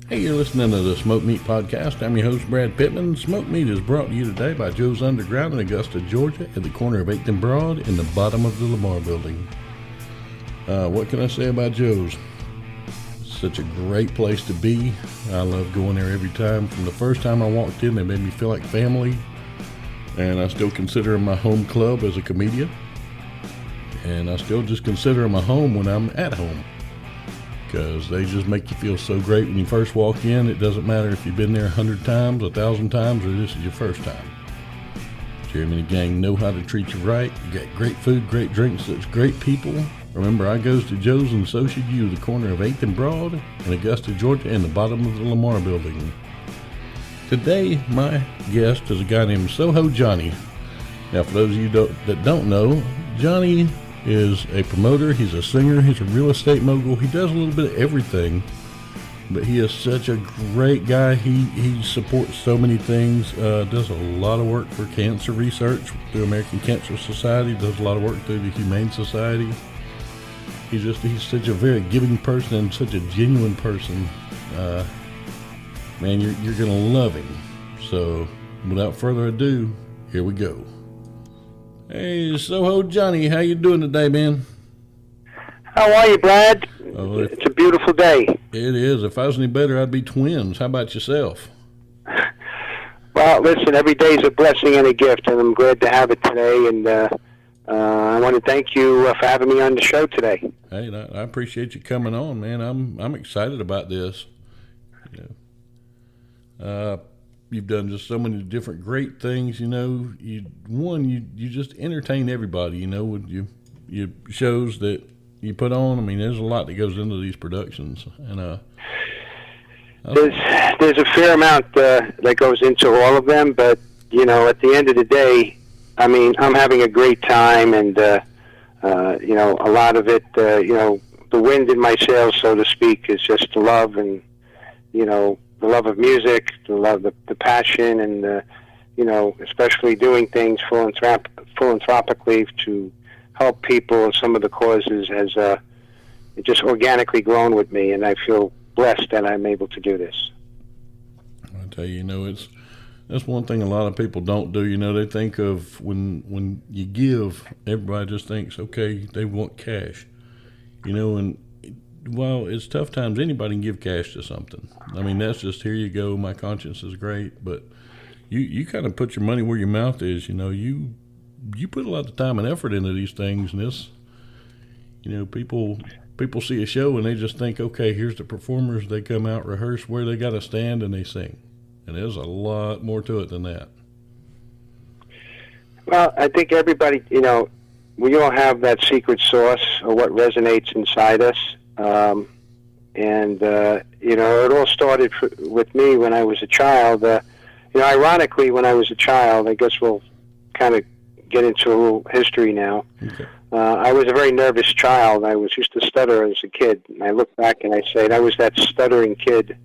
Hey, you're listening to the Smoke Meat Podcast. I'm your host, Brad Pittman. Smoke Meat is brought to you today by Joe's Underground in Augusta, Georgia, at the corner of 8th and Broad in the bottom of the Lamar Building. What can I say about Joe's? Such a great place to be. I love going there every time. From the first time I walked in, they made me feel like family. And I still consider them my home club as a comedian. And I still just consider them a home when I'm at home, because they just make you feel so great when you first walk in. It doesn't matter if you've been there 100 times, 1,000 times, or this is your first time. Jeremy and the gang know how to treat you right. You got great food, great drinks, there's great people. Remember, I goes to Joe's, and so should you, the corner of 8th and Broad in Augusta, Georgia, in the bottom of the Lamar Building. Today, my guest is a guy named Soho Johnny. Now, for those of you that don't know, Johnny is a promoter, he's a singer, he's a real estate mogul. He does a little bit of everything, but he is such a great guy. He supports so many things, does a lot of work for cancer research through American Cancer Society, does a lot of work through the Humane Society. He's such a very giving person and such a genuine person. Man, you're gonna love him. So without further ado, here we go. Hey, Soho Johnny, how you doing today, man? How are you, Brad? Oh, it's a beautiful day. It is. If I was any better, I'd be twins. How about yourself? Well, listen, every day is a blessing and a gift, and I'm glad to have it today. And I want to thank you for having me on the show today. Hey, I appreciate you coming on, man. I'm excited about this. You've done just so many different great things, you just entertain everybody, with your shows that you put on. I mean, there's a lot that goes into these productions, and there's a fair amount that goes into all of them, but at the end of the day, I mean, I'm having a great time, and a lot of it, the wind in my sails, so to speak, is just the love and the love of music, the passion, and especially doing things philanthropically to help people. Some of the causes has it just organically grown with me, and I feel blessed that I'm able to do this. I tell you, that's one thing a lot of people don't do. They think of when you give, everybody just thinks, okay, they want cash, and while it's tough times, anybody can give cash to something. I mean, that's just, here you go, my conscience is great. But you kind of put your money where your mouth is. You put a lot of time and effort into these things, and this, people see a show and they just think, okay, here's the performers. They come out, rehearse where they got to stand, and they sing. And there's a lot more to it than that. Well, I think everybody, we all have that secret sauce or what resonates inside us. It all started with me when I was a child. Ironically, when I was a child, I guess we'll kind of get into a little history now. Okay. I was a very nervous child. I used to stutter as a kid. And I look back and I say, I was that stuttering kid.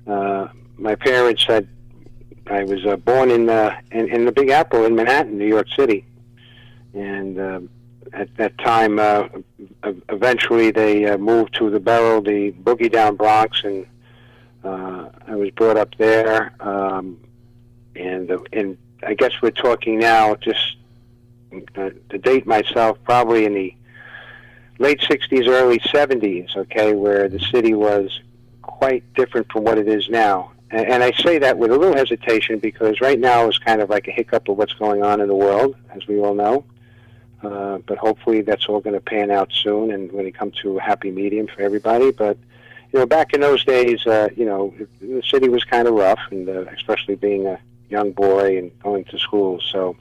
My parents said I was born in the Big Apple in Manhattan, New York City. And at that time, eventually they moved to the Borough, the boogie down Bronx, and I was brought up there. And I guess we're talking now, just to date myself, probably in the late 60s, early 70s, okay, where the city was quite different from what it is now. And I say that with a little hesitation because right now is kind of like a hiccup of what's going on in the world, as we all know. But hopefully that's all going to pan out soon, and when it comes to a happy medium for everybody. But back in those days, the city was kind of rough, and especially being a young boy and going to school. So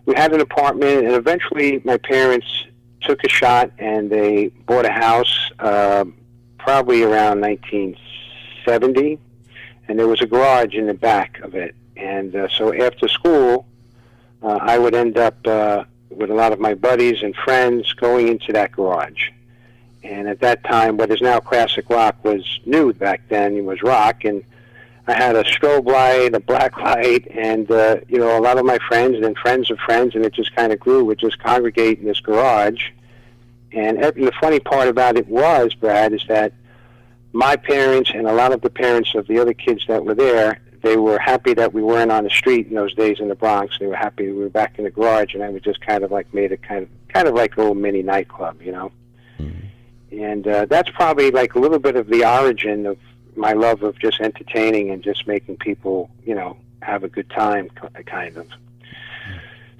we had an apartment, and eventually my parents took a shot and they bought a house, probably around 1970, and there was a garage in the back of it. And so after school, I would end up with a lot of my buddies and friends going into that garage. And at that time, what is now classic rock was new. Back then, it was rock. And I had a strobe light, a black light, and, a lot of my friends and then friends of friends, and it just kind of grew, would just congregate in this garage. And the funny part about it was, Brad, is that my parents and a lot of the parents of the other kids that were there, they were happy that we weren't on the street in those days in the Bronx. They were happy we were back in the garage, and I was just kind of like made it kind of like a little mini nightclub, you know. Mm-hmm. And that's probably like a little bit of the origin of my love of just entertaining and just making people, you know, have a good time, kind of.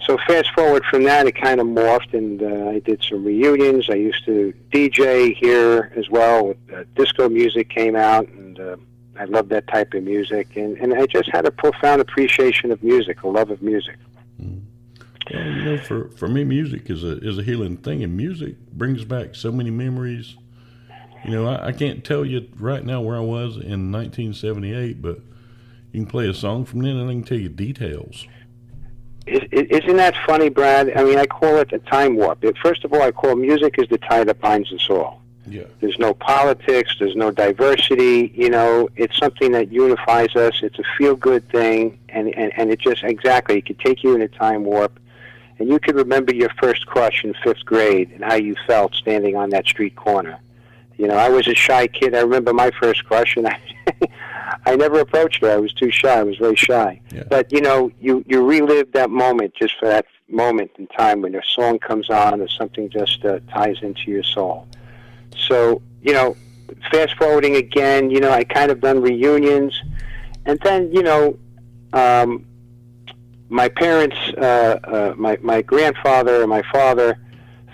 So fast forward from that, it kind of morphed, and I did some reunions. I used to DJ here as well. With, disco music came out, and I loved that type of music. And I just had a profound appreciation of music, a love of music. Mm. Well, you know, for me, music is a healing thing, and music brings back so many memories. You know, I can't tell you right now where I was in 1978, but you can play a song from then, and I can tell you details. Isn't that funny, Brad? I mean, I call it a time warp. First of all, I call music is the tie that binds us all. Yeah. There's no politics. There's no diversity. You know, it's something that unifies us. It's a feel-good thing, and it just, exactly, it could take you in a time warp, and you could remember your first crush in 5th grade and how you felt standing on that street corner. You know, I was a shy kid. I remember my first crush, and I never approached her. I was too shy. I was very shy. Yeah. But, you know, you relive that moment just for that moment in time when a song comes on or something just ties into your soul. So, you know, fast forwarding again, you know, I kind of done reunions. And then, you know, my parents, my grandfather and my father,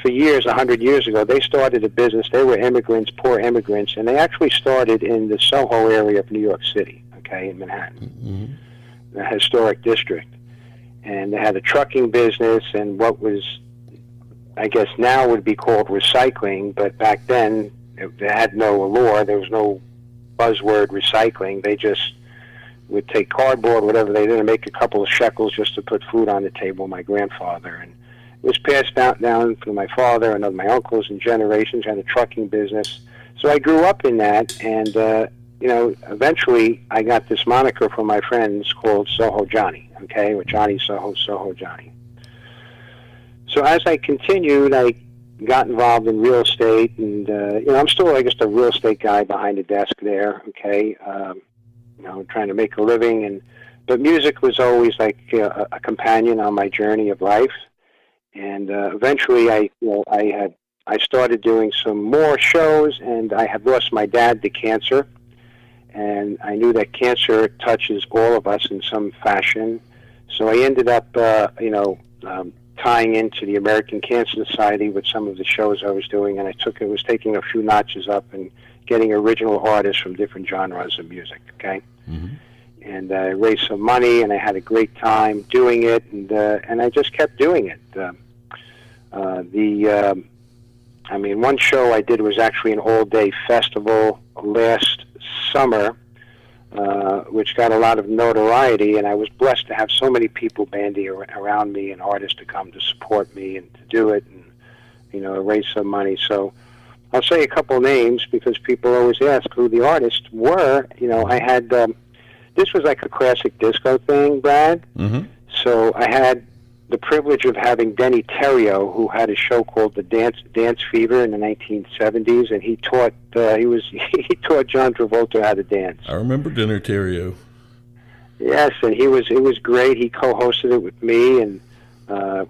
for years, 100 years ago, they started a business. They were immigrants, poor immigrants, and they actually started in the Soho area of New York City, okay, in Manhattan, mm-hmm. the historic district. And they had a trucking business and what was, I guess now would be called recycling, but back then they had no allure. There was no buzzword recycling. They just would take cardboard, whatever they did, and make a couple of shekels just to put food on the table, my grandfather. And it was passed down from my father and my uncles and generations, had a trucking business. So I grew up in that, and, you know, eventually I got this moniker from my friends called Soho Johnny, okay, or Johnny Soho, Soho Johnny. So as I continued, I got involved in real estate, and, you know, I'm still, I guess, the real estate guy behind the desk there, okay, you know, trying to make a living, but music was always like a companion on my journey of life. And eventually, I started doing some more shows, and I had lost my dad to cancer, and I knew that cancer touches all of us in some fashion. So I ended up, you know, tying into the American Cancer Society with some of the shows I was doing, and it was taking a few notches up and getting original artists from different genres of music. Okay. Mm-hmm. And I raised some money, and I had a great time doing it, and I just kept doing it. I mean, one show I did was actually an all-day festival last summer, which got a lot of notoriety, and I was blessed to have so many people bandy around me and artists to come to support me and to do it and, you know, raise some money. So I'll say a couple names because people always ask who the artists were. You know, I had... this was like a classic disco thing, Brad. Mm-hmm. So I had the privilege of having Denny Terrio, who had a show called the Dance Fever in the 1970s, and he taught he taught John Travolta how to dance. I remember Denny Terrio. Yes, and it was great. He co-hosted it with me, and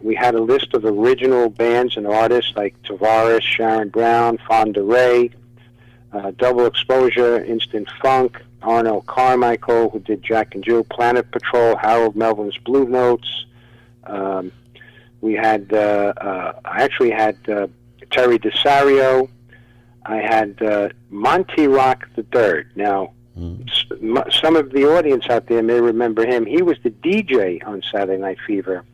we had a list of original bands and artists like Tavares, Sharon Brown, Fonda Ray, Double Exposure, Instant Funk, Arno Carmichael, who did Jack and Jill, Planet Patrol, Harold Melvin's Blue Notes. We had, I actually had Terry DeSario. I had Monty Rock III. Now, some of the audience out there may remember him. He was the DJ on Saturday Night Fever,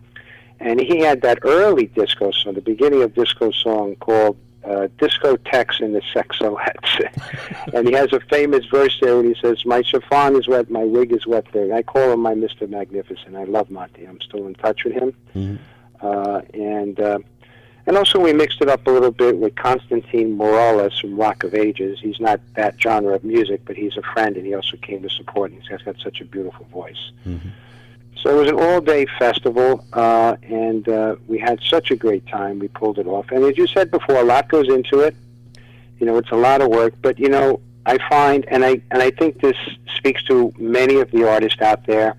and he had that early disco song, the beginning of disco song called Discotheques and the Sexoettes. And he has a famous verse there when he says, "My chiffon is wet, my wig is wet there." I call him my Mr. Magnificent. I love Monty. I'm still in touch with him. Mm-hmm. And also we mixed it up a little bit with Constantine Morales from Rock of Ages. He's not that genre of music, but he's a friend, and he also came to support, and he's got such a beautiful voice. Mm-hmm. So it was an all-day festival, and we had such a great time. We pulled it off. And as you said before, a lot goes into it. You know, it's a lot of work. But, you know, I find, and I think this speaks to many of the artists out there,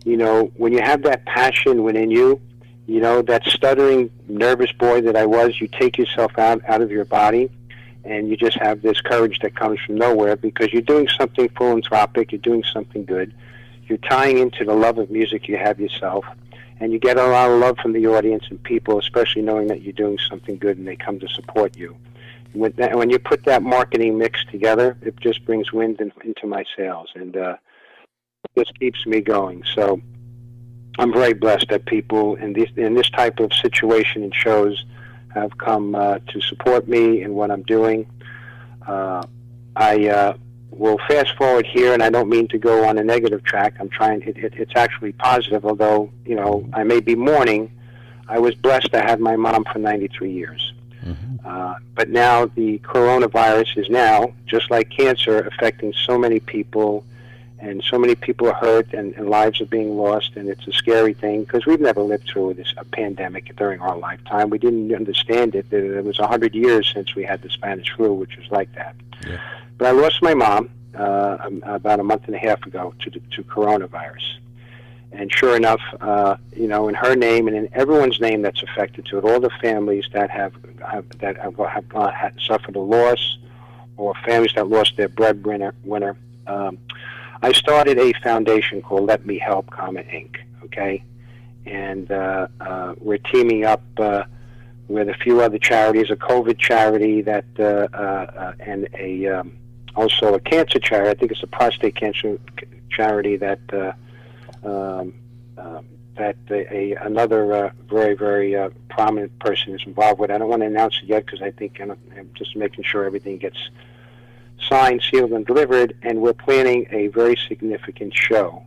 you know, when you have that passion within you, you know, that stuttering, nervous boy that I was, you take yourself out of your body, and you just have this courage that comes from nowhere because you're doing something philanthropic, you're doing something good, you're tying into the love of music you have yourself, and you get a lot of love from the audience and people, especially knowing that you're doing something good and they come to support you. When you put that marketing mix together, it just brings wind into my sails, and just keeps me going. So I'm very blessed that people in this type of situation and shows have come to support me in what I'm doing. I will fast forward here, and I don't mean to go on a negative track. I'm trying. It's actually positive, although, you know, I may be mourning. I was blessed to have my mom for 93 years. But now the coronavirus is now, just like cancer, affecting so many people, and so many people are hurt, and lives are being lost, and it's a scary thing because we've never lived through a pandemic during our lifetime. We didn't understand it. It was 100 years since we had the Spanish flu, which was like that. Yeah. But I lost my mom about a month and a half ago to coronavirus. And sure enough, you know, in her name and in everyone's name that's affected to it, all the families that have suffered a loss, or families that lost their breadwinner, I started a foundation called Let Me Help, Inc. Okay, and we're teaming up with a few other charities, a COVID charity that and also a cancer charity. I think it's a prostate cancer charity that. Another very, very prominent person is involved with. I don't want to announce it yet because I think I'm just making sure everything gets signed, sealed, and delivered. And we're planning a very significant show,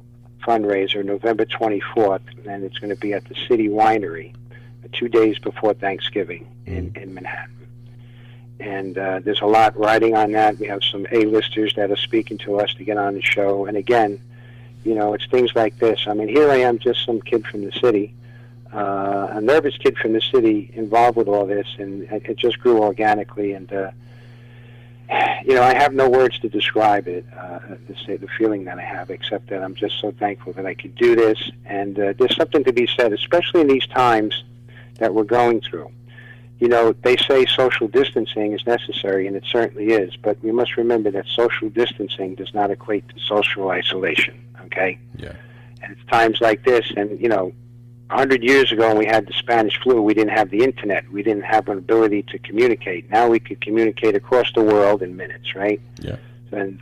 fundraiser, November 24th, and it's going to be at the City Winery 2 days before Thanksgiving in Manhattan. And there's a lot riding on that. We have some A-listers that are speaking to us to get on the show. And again, you know, it's things like this. I mean, here I am, just some kid from the city, a nervous kid from the city involved with all this, and it just grew organically. And, you know, I have no words to describe it, to say the feeling that I have, except that I'm just so thankful that I could do this. And there's something to be said, especially in these times that we're going through. You know, they say social distancing is necessary, and it certainly is, but we must remember that social distancing does not equate to social isolation. Okay. Yeah. And it's times like this, and you know, 100 years ago when we had the Spanish flu, we didn't have the internet. We didn't have an ability to communicate. Now we could communicate across the world in minutes, right? Yeah. And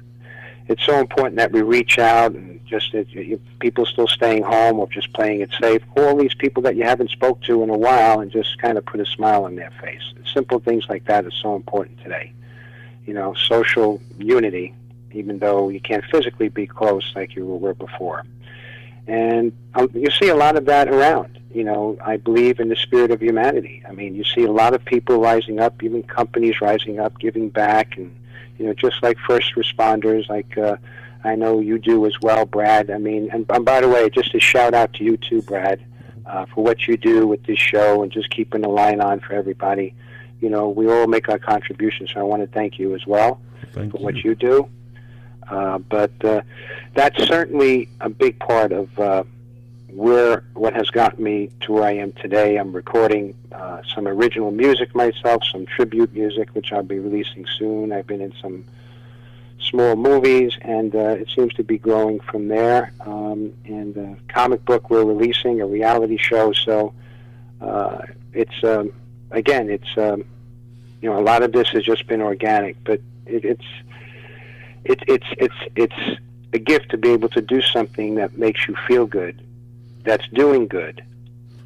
it's so important that we reach out, and just people still staying home or just playing it safe. All these people that you haven't spoke to in a while, and just kind of put a smile on their face. Simple things like that are so important today. You know, social unity, even though you can't physically be close like you were before. And you see a lot of that around. You know, I believe in the spirit of humanity. I mean, you see a lot of people rising up, even companies rising up, giving back, and, you know, just like first responders, like I know you do as well, Brad. I mean, and by the way, just a shout out to you too, Brad, for what you do with this show and just keeping the line on for everybody. You know, we all make our contributions, so I want to thank you as well for what you do. But that's certainly a big part of what has gotten me to where I am today. I'm recording some original music myself, some tribute music, which I'll be releasing soon. I've been in some small movies, and it seems to be growing from there. And a comic book we're releasing, a reality show. So it's again, it's you know, a lot of this has just been organic, but it's a gift to be able to do something that makes you feel good, that's doing good,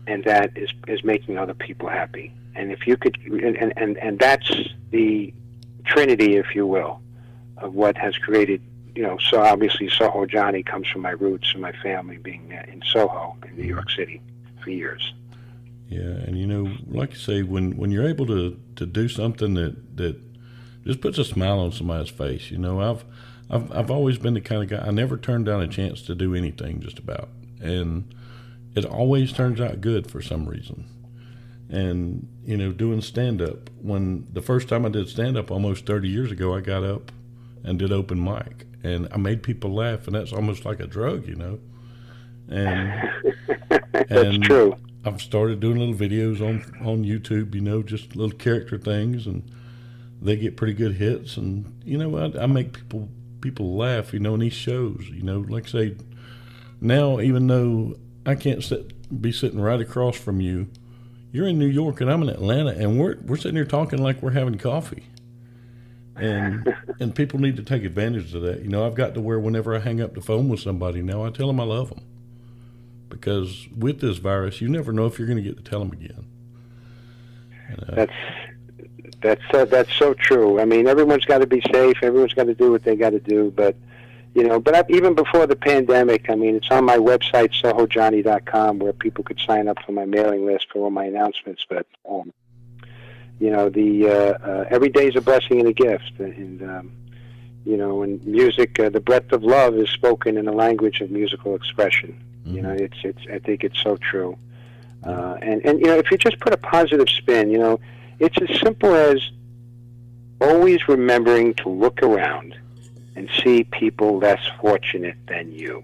and that is making other people happy. And if you could, and that's the trinity, if you will, of what has created, you know, so obviously Soho Johnny comes from my roots and my family being in Soho in New York City for years. Yeah, and you know, like you say, when you're able to do something that just puts a smile on somebody's face. You know, I've always been the kind of guy, I never turned down a chance to do anything just about. And it always turns out good for some reason. And, you know, doing stand-up, when the first time I did stand-up almost 30 years ago, I got up and did open mic, and I made people laugh, and that's almost like a drug, And that's true. I've started doing little videos on YouTube, just little character things, and they get pretty good hits. And I make people laugh, in these shows. Like I say, now even though I can't be sitting right across from you, you're in New York and I'm in Atlanta, and we're sitting here talking like we're having coffee. And people need to take advantage of that. I've got to where whenever I hang up the phone with somebody now, I tell them I love them. Because with this virus, you never know if you're going to get to tell them again. That's so true. I mean, everyone's got to be safe. Everyone's got to do what they got to do. But even before the pandemic, I mean, it's on my website, sohojohnny.com, where people could sign up for my mailing list for all my announcements. But every day is a blessing and a gift, and in music, the breath of love is spoken in the language of musical expression. Mm-hmm. I think it's so true. And if you just put a positive spin, it's as simple as always remembering to look around and see people less fortunate than you.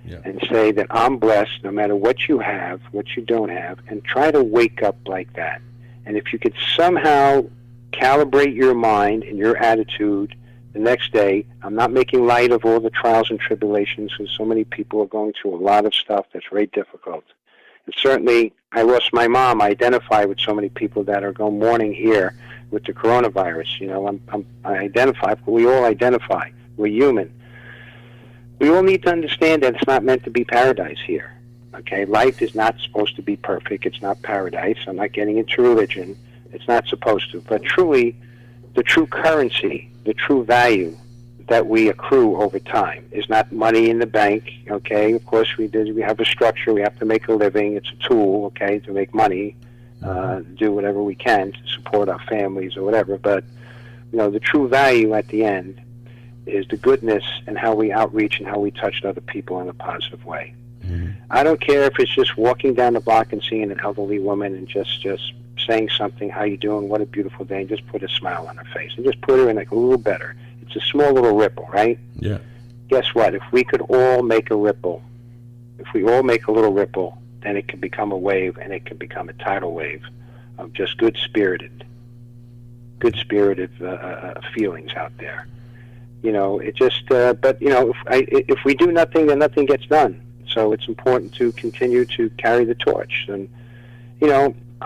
Yeah. And say that I'm blessed no matter what you have, what you don't have, and try to wake up like that. And if you could somehow calibrate your mind and your attitude the next day, I'm not making light of all the trials and tribulations, because so many people are going through a lot of stuff that's very difficult. And certainly, I lost my mom. I identify with so many people that are going mourning here with the coronavirus. I identify. We all identify. We're human. We all need to understand that it's not meant to be paradise here. Okay, life is not supposed to be perfect. It's not paradise. I'm not getting into religion. It's not supposed to. But truly, the true currency, the true value that we accrue over time is not money in the bank. Okay, of course we have a structure. We have to make a living. It's a tool. Okay, to make money, do whatever we can to support our families or whatever. But the true value at the end is the goodness and how we outreach and how we touch other people in a positive way. Mm-hmm. I don't care if it's just walking down the block and seeing an elderly woman and just saying something, how you doing, what a beautiful day, and just put a smile on her face and just put her in a little better. It's a small little ripple, right? Yeah. Guess what? If we could all make a ripple, if we all make a little ripple, then it can become a wave, and it can become a tidal wave of just good-spirited feelings out there. It just, if we do nothing, then nothing gets done. So it's important to continue to carry the torch. And,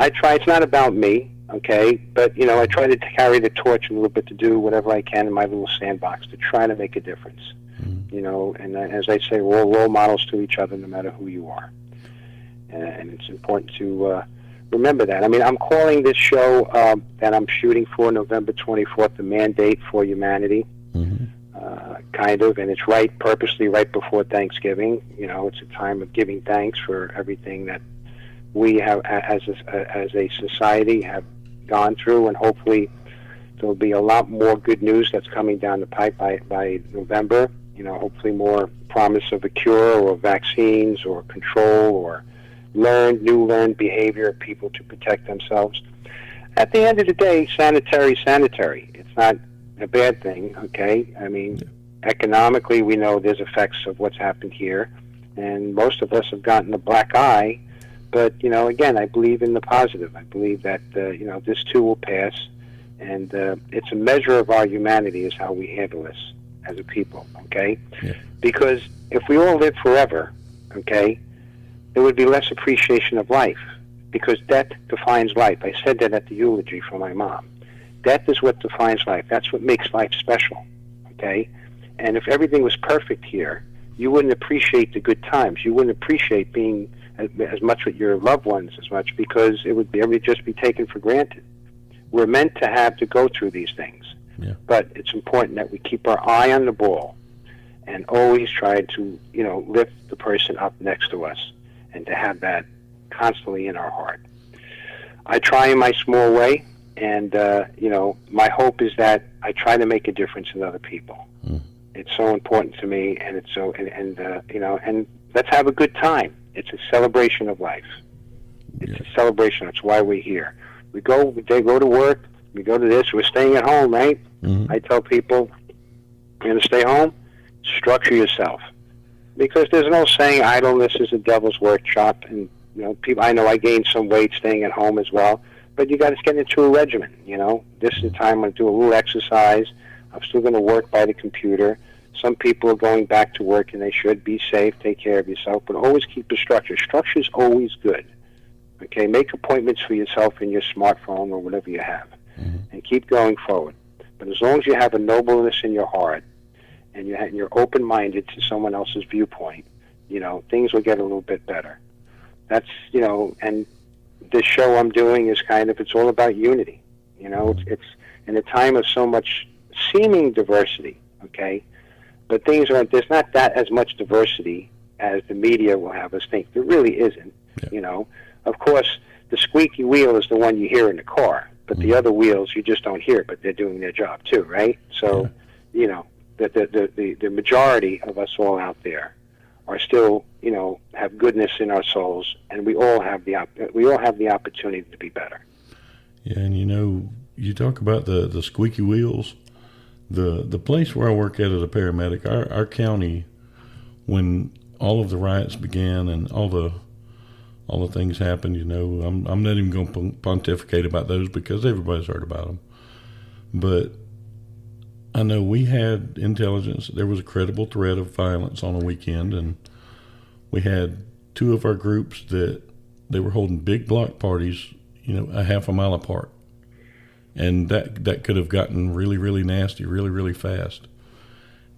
I try, it's not about me, okay, but, I try to carry the torch a little bit, to do whatever I can in my little sandbox to try to make a difference. Mm-hmm. And as I say, we're all role models to each other no matter who you are. And it's important to remember that. I mean, I'm calling this show that I'm shooting for November 24th, The Mandate for Humanity. Mm-hmm. Kind of, and it's purposely right before Thanksgiving. It's a time of giving thanks for everything that we have, as a society, have gone through, and hopefully there'll be a lot more good news that's coming down the pipe by November. Hopefully more promise of a cure or vaccines or control or learned behavior of people to protect themselves. At the end of the day, sanitary. It's not a bad thing, okay? I mean, economically, we know there's effects of what's happened here, and most of us have gotten a black eye. But, again, I believe in the positive. I believe that, this too will pass, and it's a measure of our humanity is how we handle this as a people, okay? Yeah. Because if we all live forever, okay, there would be less appreciation of life, because death defines life. I said that at the eulogy for my mom. Death is what defines life. That's what makes life special, okay? And if everything was perfect here, you wouldn't appreciate the good times. You wouldn't appreciate being as much with your loved ones as much, because it would just be taken for granted. We're meant to have to go through these things. Yeah. But it's important that we keep our eye on the ball and always try to, lift the person up next to us, and to have that constantly in our heart. I try in my small way. And, my hope is that I try to make a difference in other people. Mm. It's so important to me, and it's so, and let's have a good time. It's a celebration of life. It's a celebration. That's why we're here. They go to work, we go to this, we're staying at home, right? Mm-hmm. I tell people, You're going to stay home? Structure yourself. Because there's no saying idleness is a devil's workshop. And, people, I know I gained some weight staying at home as well. But you got to get into a regimen, This is the time I'm going to do a little exercise. I'm still going to work by the computer. Some people are going back to work, and they should be safe, take care of yourself, but always keep a structure. Structure is always good. Okay, make appointments for yourself in your smartphone or whatever you have, and keep going forward. But as long as you have a nobleness in your heart, and you're open-minded to someone else's viewpoint, things will get a little bit better. That's, and this show I'm doing is it's all about unity. It's in a time of so much seeming diversity, okay? But there's not that as much diversity as the media will have us think. There really isn't, Of course, the squeaky wheel is the one you hear in the car, but the other wheels you just don't hear, but they're doing their job too, right? So, the majority of us all out there are still, have goodness in our souls, and we all have the opportunity to be better. Yeah, and you talk about the squeaky wheels. The place where I work at as a paramedic, our county, when all of the riots began and all the things happened, I'm not even going to pontificate about those because everybody's heard about them. But I know we had intelligence. There was a credible threat of violence on a weekend, and we had two of our groups that they were holding big block parties, a half a mile apart. And that could have gotten really, really nasty, really, really fast.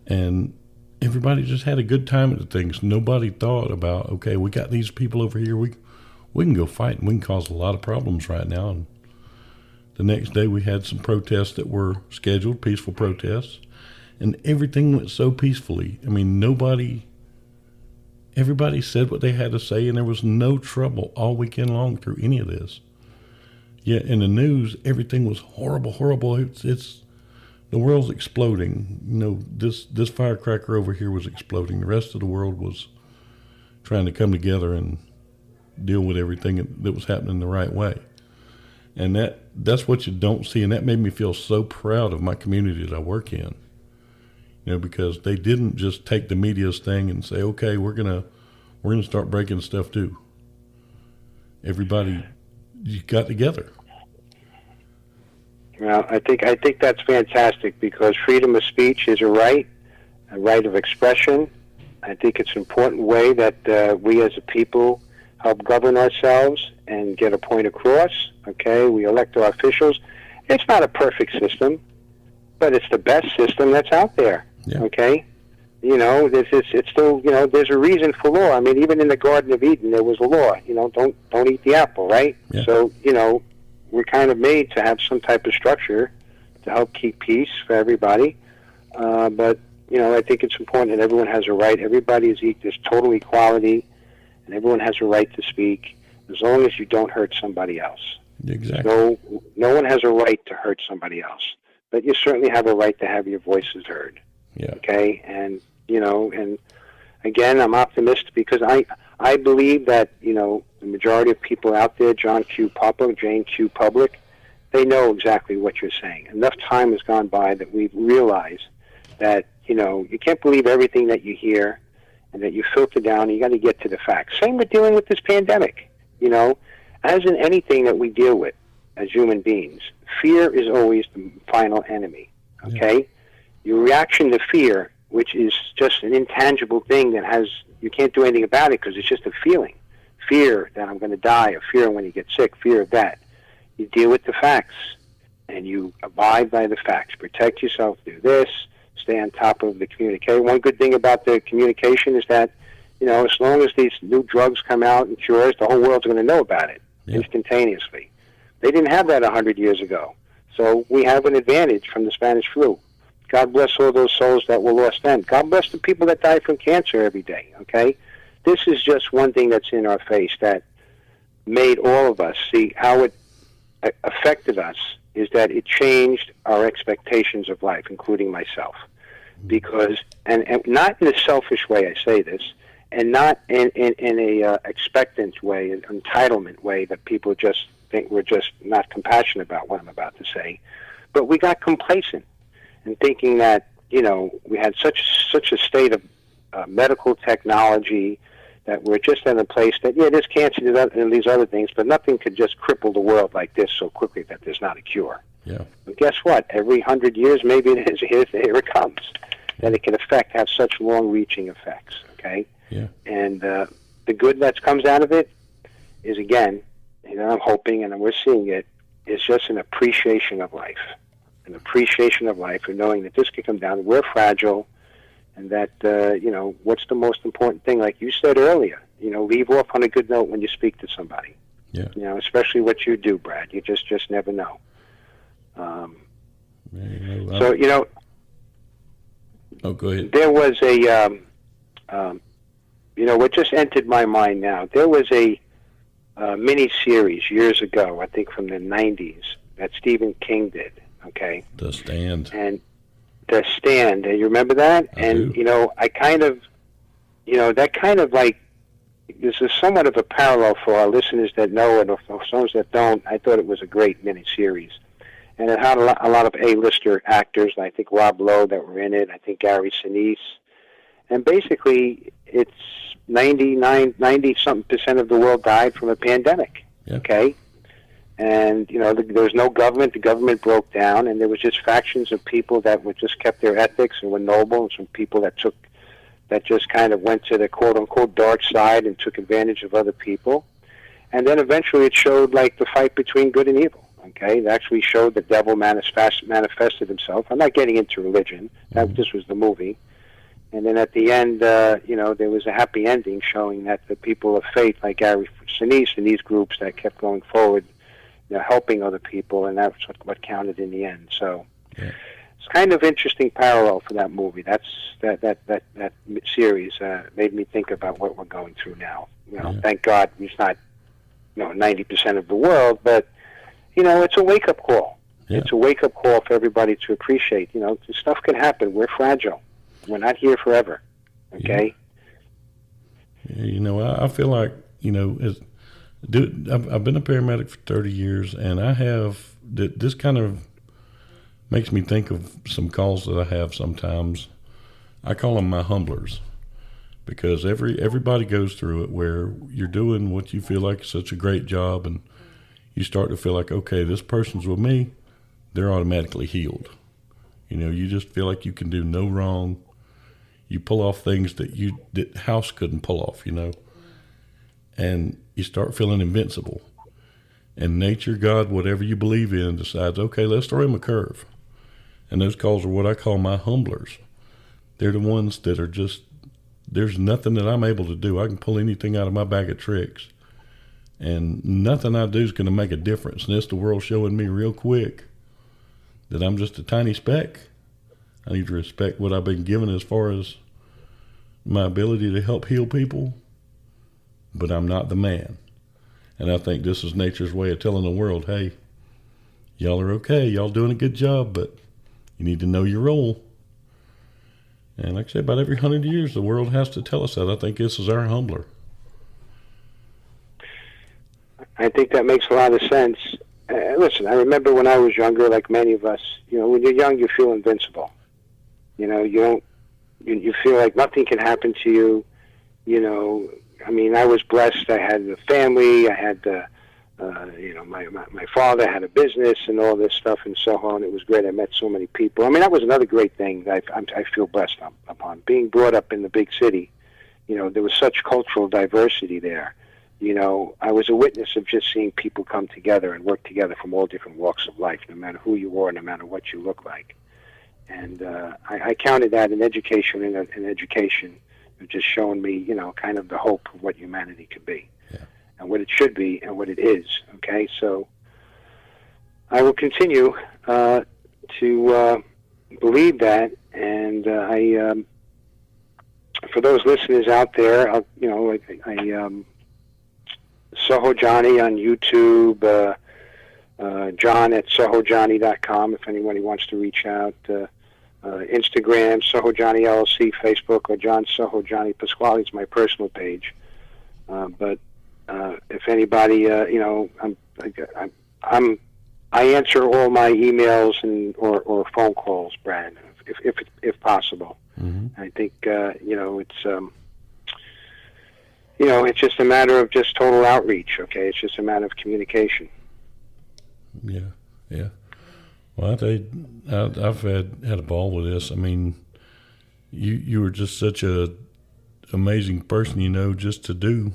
And everybody just had a good time at the things. Nobody thought about, okay, we got these people over here. We can go fight and we can cause a lot of problems right now. And the next day we had some protests that were scheduled, peaceful protests. And everything went so peacefully. I mean, everybody said what they had to say, and there was no trouble all weekend long through any of this. Yeah, in the news, everything was horrible, horrible. It's the world's exploding. This firecracker over here was exploding. The rest of the world was trying to come together and deal with everything that was happening the right way. And that's what you don't see, and that made me feel so proud of my community that I work in. Because they didn't just take the media's thing and say, okay, we're gonna start breaking stuff too. Everybody got together. Well, I think that's fantastic because freedom of speech is a right of expression. I think it's an important way that we as a people help govern ourselves and get a point across. Okay, we elect our officials. It's not a perfect system, but it's the best system that's out there. Yeah. Okay, it's still, there's a reason for law. I mean, even in the Garden of Eden, there was a law. Don't eat the apple, right? Yeah. So, we're kind of made to have some type of structure to help keep peace for everybody. But I think it's important that everyone has a right. Everybody is equal. There's total equality, and everyone has a right to speak as long as you don't hurt somebody else. Exactly. No one has a right to hurt somebody else, but you certainly have a right to have your voices heard. Yeah. Okay, and and again, I'm optimistic because I believe that the majority of people out there, Jane Q. Public, they know exactly what you're saying. Enough time has gone by that we've realized that you can't believe everything that you hear, and that you filter down. And you got to get to the facts. Same with dealing with this pandemic. As in anything that we deal with as human beings, fear is always the final enemy. Okay. Yeah. Your reaction to fear, which is just an intangible thing that you can't do anything about it because it's just a feeling. Fear that I'm going to die, or fear when you get sick, fear of that. You deal with the facts, and you abide by the facts. Protect yourself, do this, stay on top of the communication. One good thing about the communication is that, as long as these new drugs come out and cures, the whole world's going to know about it instantaneously. They didn't have that 100 years ago. So we have an advantage from the Spanish flu. God bless all those souls that were lost then. God bless the people that die from cancer every day, okay? This is just one thing that's in our face that made all of us see how it affected us, is that it changed our expectations of life, including myself. Because, and not in a selfish way I say this, and not in a expectant way, an entitlement way that people just think we're just not compassionate about what I'm about to say, but we got complacent in thinking that we had such a state of medical technology that we're just in a place that, there's cancer and these other things, but nothing could just cripple the world like this so quickly that there's not a cure. Yeah. But guess what? Every 100 years, maybe it is. Here it comes. That it can have such long-reaching effects, okay? Yeah. And the good that comes out of it is, again, I'm hoping, and we're seeing it, is just an appreciation of life. An appreciation of life, and knowing that this can come down. We're fragile, and that, what's the most important thing? Like you said earlier, leave off on a good note when you speak to somebody. Yeah. Especially what you do, Brad. You just never know. Oh, go ahead. There was what just entered my mind now. There was a mini-series years ago, I think from the 90s, that Stephen King did, okay? The Stand. And The Stand, you remember that? I do. I kind of, that kind of like, this is somewhat of a parallel for our listeners that know it, or for those that don't. I thought it was a great mini-series. And it had a lot of A-lister actors, I think Rob Lowe that were in it, I think Gary Sinise. And basically, it's 90-something% of the world died from a pandemic, okay? And, there was no government. The government broke down, and there was just factions of people that just kept their ethics and were noble, and some people that just kind of went to the quote-unquote dark side and took advantage of other people. And then eventually it showed, like, the fight between good and evil. Okay, it actually showed the devil manifested himself. I'm not getting into religion. This was the movie. And then at the end, there was a happy ending showing that the people of faith, like Gary Sinise and these groups that kept going forward, helping other people, and that's what counted in the end. So it's kind of interesting parallel for that movie. That series made me think about what we're going through now. Thank God it's not 90% of the world, but it's a wake-up call. Yeah. It's a wake-up call for everybody to appreciate. Stuff can happen. We're fragile. We're not here forever. Okay? Yeah. I feel like, I've been a paramedic for 30 years, and this kind of makes me think of some calls that I have sometimes. I call them my humblers, because everybody goes through it where you're doing what you feel like is such a great job, and you start to feel like, okay, this person's with me, they're automatically healed. You just feel like you can do no wrong. You pull off things that house couldn't pull off, and you start feeling invincible. And nature, God, whatever you believe in, decides, okay, let's throw him a curve. And those calls are what I call my humblers. They're the ones that are just, there's nothing that I'm able to do. I can pull anything out of my bag of tricks, and nothing I do is going to make a difference. And it's the world showing me real quick that I'm just a tiny speck. I need to respect what I've been given as far as my ability to help heal people, but I'm not the man. And I think this is nature's way of telling the world, hey, y'all are okay, y'all doing a good job, but you need to know your role. And like I said, about every 100 years, the world has to tell us that. I think this is our humbler. I think that makes a lot of sense. Listen, I remember when I was younger, like many of us, when you're young, you feel invincible. You feel like nothing can happen to you. I was blessed. I had a family. I had, my father had a business and all this stuff in Soho, and it was great. I met so many people. That was another great thing that I feel blessed upon. Being brought up in the big city, there was such cultural diversity there. I was a witness of just seeing people come together and work together from all different walks of life, no matter who you are, no matter what you look like. And I counted that in education, in education, of just showing me, kind of the hope of what humanity could be, and what it should be, and what it is. Okay, so I will continue to believe that, and for those listeners out there, Soho Johnny on YouTube, John at SohoJohnny.com if anybody wants to reach out. Instagram, Soho Johnny LLC, Facebook, or John Soho Johnny Pasquale is my personal page. But if anybody, I answer all my emails or phone calls, Brad. if possible. Mm-hmm. I think it's just a matter of just total outreach. Okay, it's just a matter of communication. Yeah, yeah. Well, I tell you, I've had a ball with this. I mean, you were just such a amazing person, just to do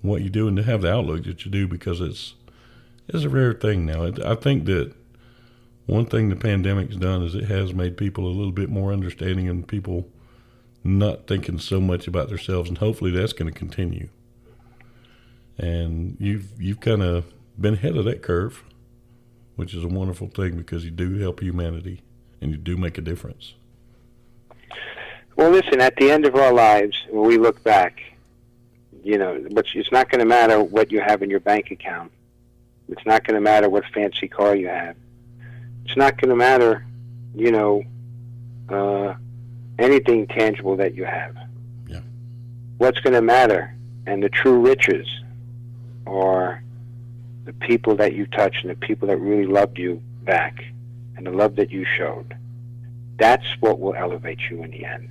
what you do and to have the outlook that you do, because it's a rare thing now. I think that one thing the pandemic's done is it has made people a little bit more understanding and people not thinking so much about themselves, and hopefully that's going to continue. And you've kind of been ahead of that curve, which is a wonderful thing, because you do help humanity and you do make a difference. Well, listen, at the end of our lives, when we look back, it's not going to matter what you have in your bank account. It's not going to matter what fancy car you have. It's not going to matter, anything tangible that you have. Yeah. What's going to matter, and the true riches, are the people that you touch and the people that really loved you back and the love that you showed. That's what will elevate you in the end.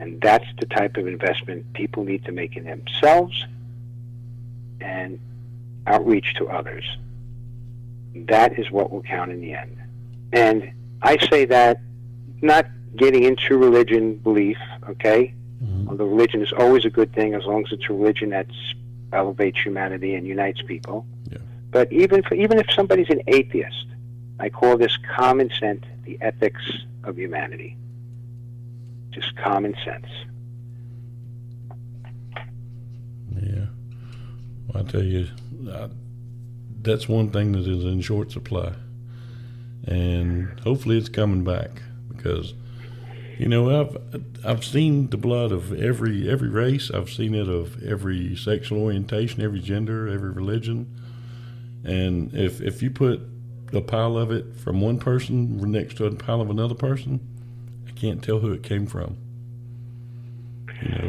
And that's the type of investment people need to make in themselves and outreach to others. That is what will count in the end. And I say that not getting into religion belief, okay? Mm-hmm. Although religion is always a good thing as long as it's a religion that elevates humanity and unites people. Yeah. But even if somebody's an atheist, I call this common sense, the ethics of humanity. Just common sense. Yeah. Well, I tell you, that's one thing that is in short supply. And hopefully it's coming back, because, I've seen the blood of every race. I've seen it of every sexual orientation, every gender, every religion. And if you put a pile of it from one person next to a pile of another person, I can't tell who it came from.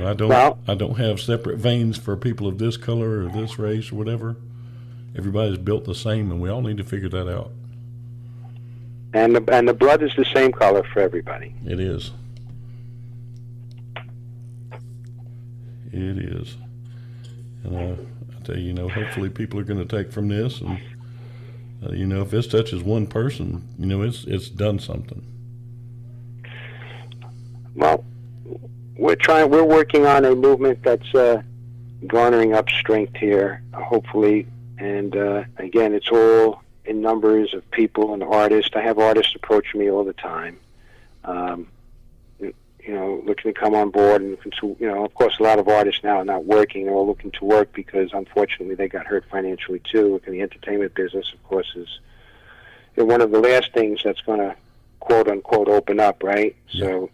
I don't have separate veins for people of this color or this race or whatever. Everybody's built the same, and we all need to figure that out. And the blood is the same color for everybody. It is. It is. And I tell you, hopefully people are going to take from this, and if this touches one person, it's done something. Well, we're working on a movement that's garnering up strength here, hopefully. And again, it's all in numbers of people and artists. I have artists approach me all the time, looking to come on board. And of course, a lot of artists now are not working. They're all looking to work because, unfortunately, they got hurt financially too. Look, in the entertainment business, of course, is one of the last things that's going to, quote unquote, open up, right? Yeah. So,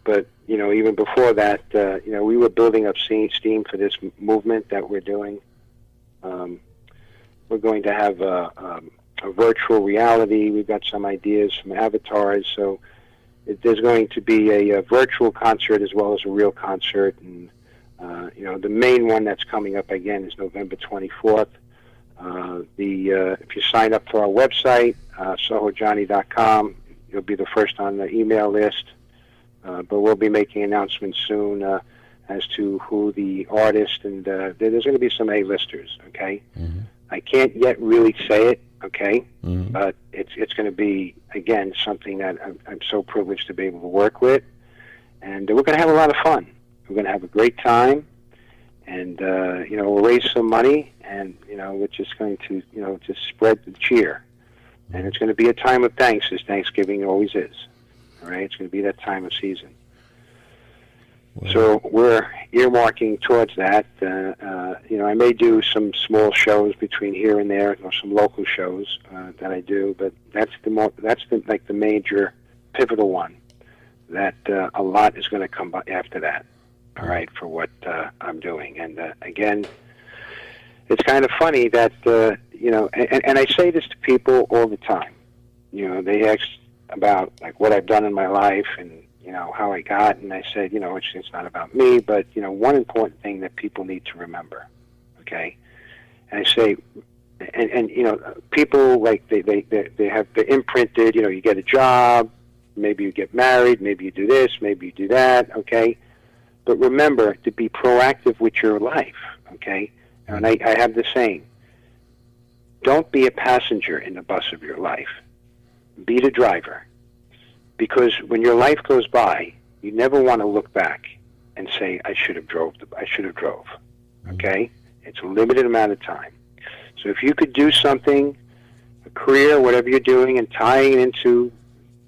but even before that, we were building up steam for this movement that we're doing. We're going to have a virtual reality. We've got some ideas from avatars. So there's going to be a virtual concert as well as a real concert. And, the main one that's coming up again is November 24th. If you sign up for our website, sohojohnny.com, you'll be the first on the email list. But we'll be making announcements soon as to who the artist, and there's going to be some A-listers, okay? Mm-hmm. I can't yet really say it, okay? Mm-hmm. But it's going to be, again, something that I'm so privileged to be able to work with. And we're going to have a lot of fun. We're going to have a great time. And, we'll raise some money, and, we're just going to, just spread the cheer. And it's going to be a time of thanks, as Thanksgiving always is. All right? It's going to be that time of season. Wow. So we're earmarking towards that. I may do some small shows between here and there, or some local shows that I do, but that's the major pivotal one. That a lot is going to come after that. All right, for what I'm doing, and again, it's kind of funny that and I say this to people all the time. They ask about like what I've done in my life and how I got, and I said, it's not about me, but one important thing that people need to remember, okay? And I say, and people like they have, they're imprinted, you get a job, maybe you get married, maybe you do this, maybe you do that, okay? But remember to be proactive with your life, okay? And I have the saying, don't be a passenger in the bus of your life. Be the driver. Because when your life goes by, you never want to look back and say, I should have drove, okay? It's a limited amount of time. So if you could do something, a career, whatever you're doing, and tying it into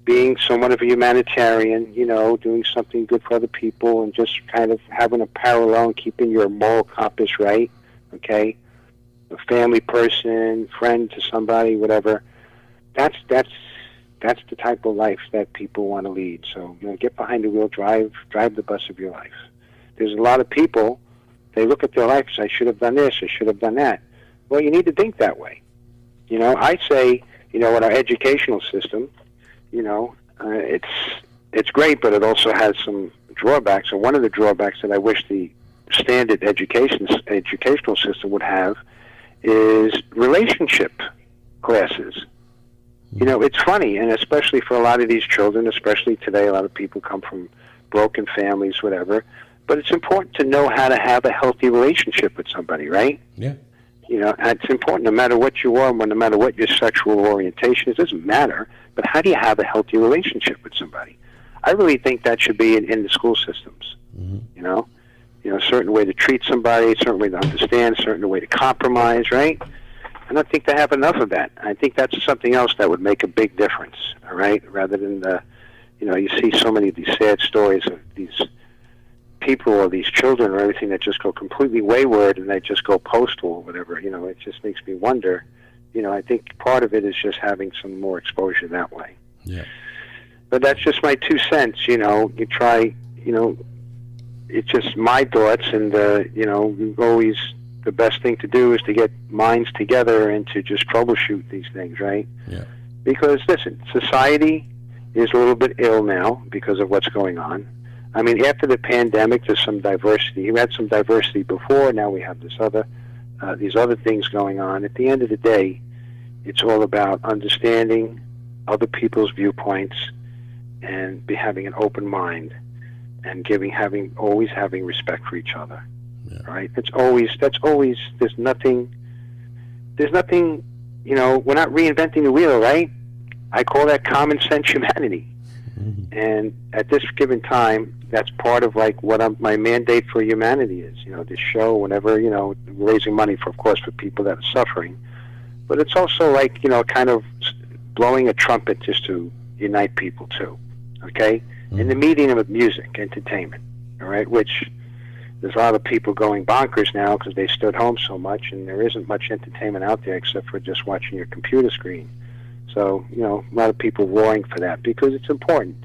being somewhat of a humanitarian, you know, doing something good for other people and just kind of having a parallel and keeping your moral compass right, okay? A family person, friend to somebody, whatever. That's the type of life that people want to lead. So, you know, get behind the wheel, drive the bus of your life. There's a lot of people, they look at their life and say, I should have done this, I should have done that. Well, you need to think that way. You know, I say, you know, in our educational system, you know, it's great, but it also has some drawbacks. And one of the drawbacks that I wish the standard educational system would have is relationship classes. You know, it's funny, and especially for a lot of these children, especially today, a lot of people come from broken families, whatever. But it's important to know how to have a healthy relationship with somebody, right? Yeah. You know, and it's important no matter what you are, no matter what your sexual orientation is, it doesn't matter. But how do you have a healthy relationship with somebody? I really think that should be in the school systems. Mm-hmm. You know, a certain way to treat somebody, a certain way to understand, a certain way to compromise, right? I don't think they have enough of that. I think that's something else that would make a big difference, all right? Rather than, you know, you see so many of these sad stories of these people or these children or everything that just go completely wayward and they just go postal or whatever. You know, it just makes me wonder. You know, I think part of it is just having some more exposure that way. Yeah. But that's just my 2 cents. You know, you try, you know, it's just my thoughts, and, you know, always the best thing to do is to get minds together and to just troubleshoot these things, right? Yeah. Because, listen, society is a little bit ill now because of what's going on. I mean, after the pandemic, there's some diversity. We had some diversity before. Now we have these other things going on. At the end of the day, it's all about understanding other people's viewpoints and having an open mind and always having respect for each other. Yeah. Right? That's always. There's nothing. You know, we're not reinventing the wheel, right? I call that common sense humanity. Mm-hmm. And at this given time, that's part of like what my mandate for humanity is. You know, this show, whenever, you know, raising money for, of course, for people that are suffering, but it's also like, you know, kind of blowing a trumpet just to unite people too. Okay, in the medium of music, entertainment. All right, which there's a lot of people going bonkers now because they stood home so much, and there isn't much entertainment out there except for just watching your computer screen. So, you know, a lot of people roaring for that because it's important.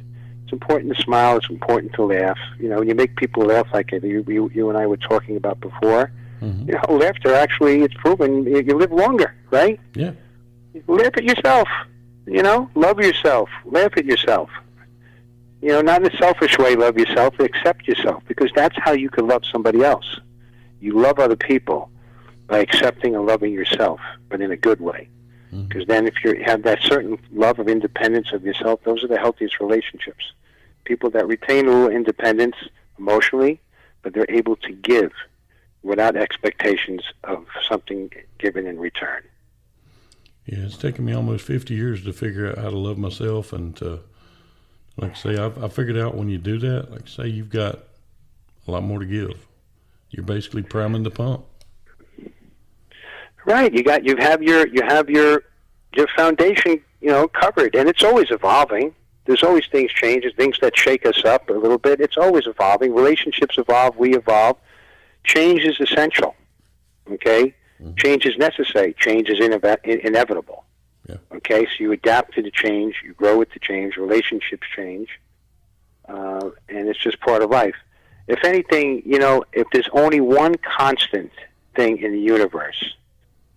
It's important to smile. It's important to laugh. You know, when you make people laugh, like you and I were talking about before, mm-hmm. You know, laughter actually, it's proven you live longer, right? Yeah. Laugh at yourself. You know, love yourself. Laugh at yourself. You know, not in a selfish way, love yourself, but accept yourself, because that's how you can love somebody else. You love other people by accepting and loving yourself, but in a good way. Because then if you have that certain love of independence of yourself, those are the healthiest relationships. People that retain a little independence emotionally, but they're able to give without expectations of something given in return. Yeah, it's taken me almost 50 years to figure out how to love myself and to, like I say, I figured out when you do that, like say you've got a lot more to give. You're basically priming the pump. Right, you have your foundation, you know, covered, and it's always evolving. There's always things change, things that shake us up a little bit. It's always evolving. Relationships evolve, we evolve. Change is essential. Okay, change is necessary. Change is inevitable. Yeah. Okay, so you adapt to the change, you grow with the change. Relationships change, and it's just part of life. If anything, you know, if there's only one constant thing in the universe,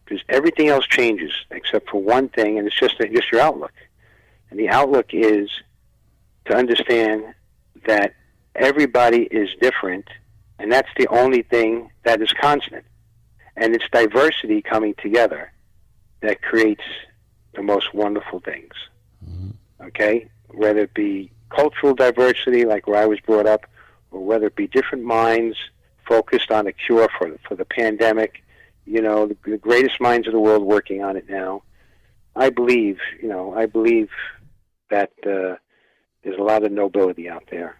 because everything else changes except for one thing, and it's just your outlook. And the outlook is to understand that everybody is different, and that's the only thing that is constant. And it's diversity coming together that creates the most wonderful things. Mm-hmm. Okay? whether it be cultural diversity, like where I was brought up, or whether it be different minds focused on a cure for the pandemic, the greatest minds of the world working on it now. I believe that there's a lot of nobility out there.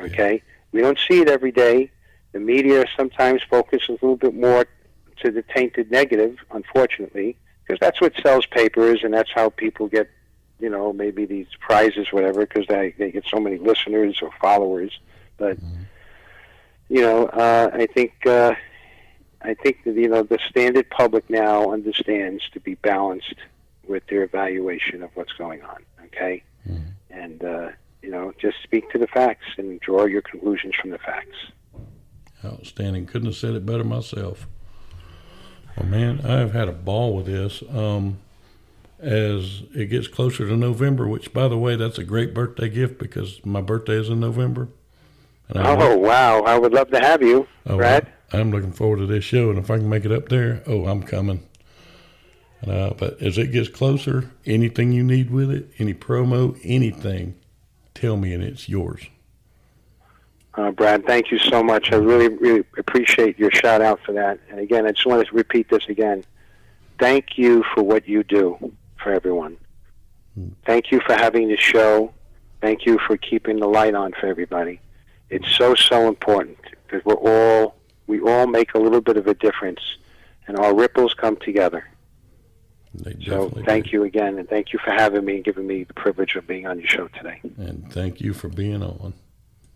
Okay, we don't see it every day. The media sometimes focuses a little bit more to the tainted negative, unfortunately, because that's what sells papers, and that's how people get, maybe these prizes, whatever, because they get so many listeners or followers. But I think that the standard public now understands to be balanced with their evaluation of what's going on. Okay, and just speak to the facts and draw your conclusions from the facts. Outstanding. Couldn't have said it better myself. Well, man, I've had a ball with this. As it gets closer to November, which, by the way, that's a great birthday gift because my birthday is in November. And wow. I would love to have you, Brad. I'm looking forward to this show, and if I can make it up there, I'm coming. But as it gets closer, anything you need with it, any promo, anything, tell me, and it's yours. Brad, thank you so much. I really, really appreciate your shout out for that. And again, I just want to repeat this again. Thank you for what you do for everyone. Thank you for having this show. Thank you for keeping the light on for everybody. It's so, so important because we all make a little bit of a difference, and our ripples come together. So thank you again, and thank you for having me and giving me the privilege of being on your show today. And thank you for being on.